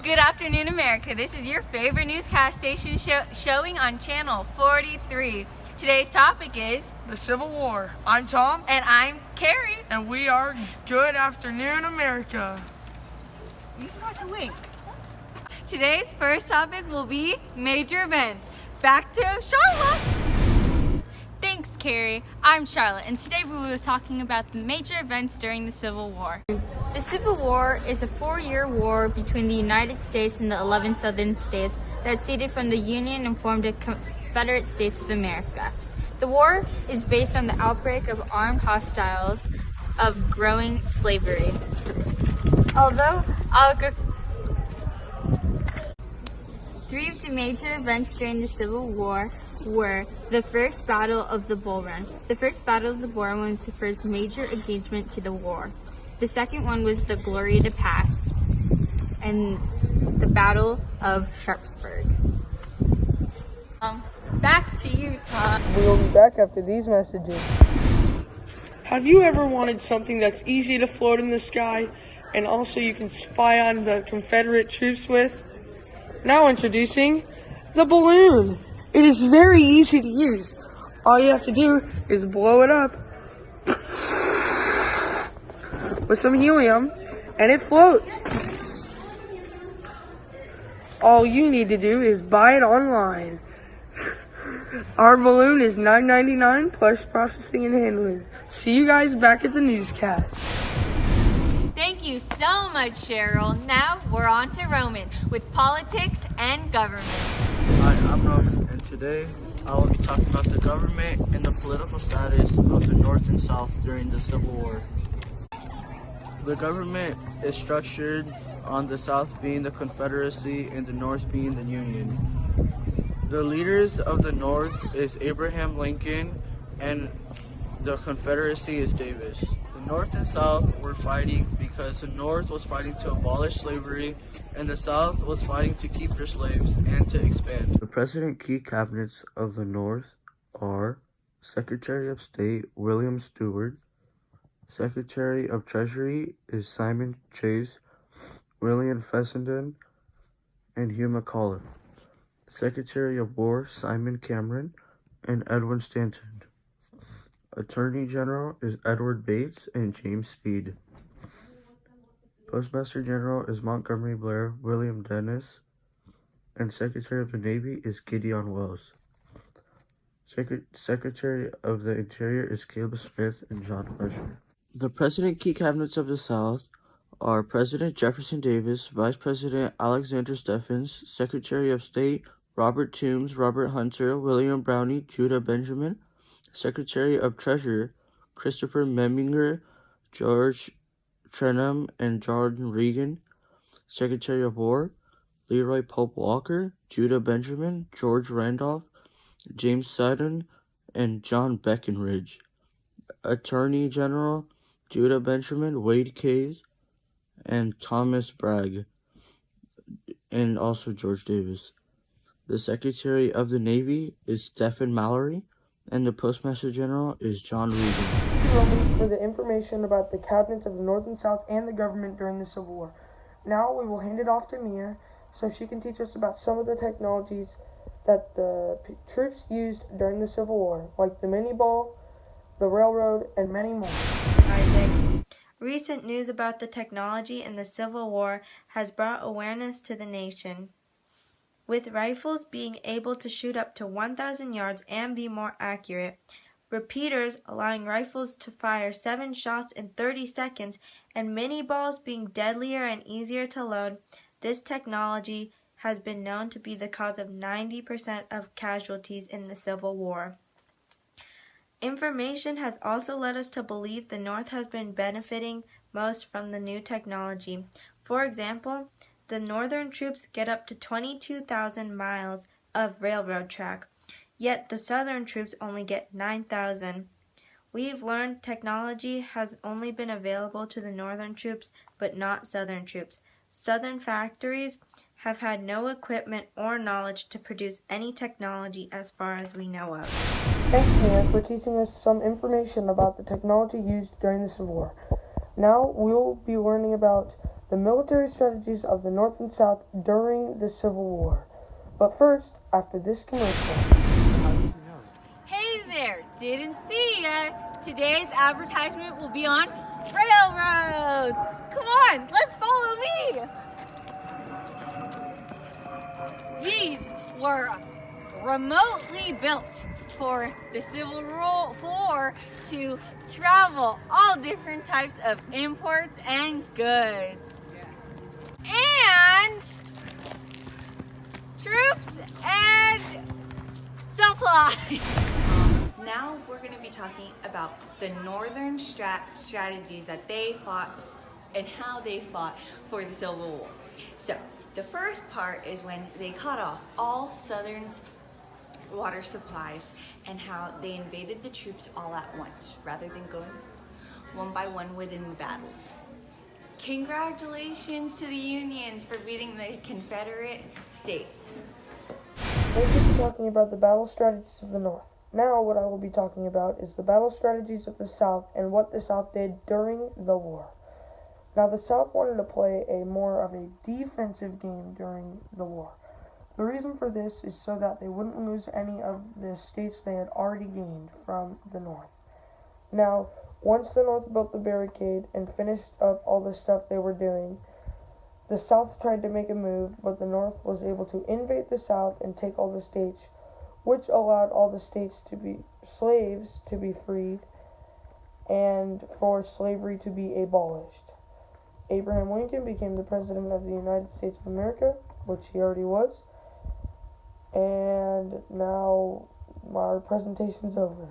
Good afternoon, America. This is your favorite newscast station showing on Channel 43. Today's topic is the Civil War. I'm Tom. And I'm Carrie. And we are Good Afternoon, America. You forgot to wink. Today's first topic will be major events. Back to Charlotte. Thanks, Carrie. I'm Charlotte, and today we will be talking about the major events during the Civil War. The Civil War is a 4-year war between the United States and the 11 southern states that seceded from the Union and formed the Confederate States of America. The war is based on the outbreak of armed hostiles of growing slavery. Although three of the major events during the Civil War were the First Battle of the Bull Run. The First Battle of the Bull Run was the first major engagement to the war. The second one was the Glorieta Pass and the Battle of Sharpsburg. Back to you, Todd. We'll be back after these messages. Have you ever wanted something that's easy to float in the sky and also you can spy on the Confederate troops with? Now introducing the balloon. It is very easy to use. All you have to do is blow it up with some helium and it floats. All you need to do is buy it online. Our balloon is $9.99 plus processing and handling. See you guys back at the newscast. Thank you so much, Cheryl. Now we're on to Roman with politics and government. Hi, I'm Roman, and today I will be talking about the government and the political status of the North and South during the Civil War. The government is structured on the South being the Confederacy and the North being the Union. The leaders of the North is Abraham Lincoln and the Confederacy is Davis. The North and South were fighting because the North was fighting to abolish slavery and the South was fighting to keep their slaves and to expand. The President key cabinets of the North are Secretary of State William Stewart, Secretary of Treasury is Simon Chase, William Fessenden, and Hugh McCulloch. Secretary of War Simon Cameron and Edwin Stanton. Attorney General is Edward Bates and James Speed. Postmaster General is Montgomery Blair, William Dennis, and Secretary of the Navy is Gideon Wells. Secretary of the Interior is Caleb Smith and John Fletcher. The President key cabinets of the South are President Jefferson Davis, Vice President Alexander Stephens, Secretary of State Robert Toombs, Robert Hunter, William Brownie, Judah Benjamin, Secretary of Treasury Christopher Memminger, George Trenholm, and Jordan Regan, Secretary of War Leroy Pope Walker, Judah Benjamin, George Randolph, James Sutton, and John Breckinridge. Attorney General Judah Benjamin, Wade Case, and Thomas Bragg, and also George Davis. The Secretary of the Navy is Stephen Mallory, and the Postmaster General is John Regan. Thank you, Roman, for the information about the cabinets of the North and South and the government during the Civil War. Now we will hand it off to Mia so she can teach us about some of the technologies that the troops used during the Civil War, like the mini ball, the railroad, and many more. Isaac. Recent news about the technology in the Civil War has brought awareness to the nation. With rifles being able to shoot up to 1,000 yards and be more accurate, repeaters allowing rifles to fire 7 shots in 30 seconds, and mini balls being deadlier and easier to load, this technology has been known to be the cause of 90% of casualties in the Civil War. Information has also led us to believe the North has been benefiting most from the new technology. For example, the Northern troops get up to 22,000 miles of railroad track, yet the Southern troops only get 9,000. We've learned technology has only been available to the Northern troops, but not Southern troops. Southern factories have had no equipment or knowledge to produce any technology as far as we know of. Thanks, Mia, for teaching us some information about the technology used during the Civil War. Now we'll be learning about the military strategies of the North and South during the Civil War. But first, after this commercial. Hey there, didn't see ya. Today's advertisement will be on railroads. Come on, let's follow me. These were remotely built for the Civil War to travel all different types of imports and goods. And troops and supplies. Now we're going to be talking about the northern strategies that they fought and how they fought for the Civil War. So the first part is when they cut off all Southern's water supplies and how they invaded the troops all at once rather than going one by one within the battles. Congratulations to the Unions for beating the Confederate States. Thank you for talking about the battle strategies of the North. Now what I will be talking about is the battle strategies of the South and what the South did during the war. Now the South wanted to play a more of a defensive game during the war. The reason for this is so that they wouldn't lose any of the states they had already gained from the North. Now, once the North built the barricade and finished up all the stuff they were doing, the South tried to make a move, but the North was able to invade the South and take all the states, which allowed all the states to be slaves to be freed and for slavery to be abolished. Abraham Lincoln became the President of the United States of America, which he already was. And now our presentation's over.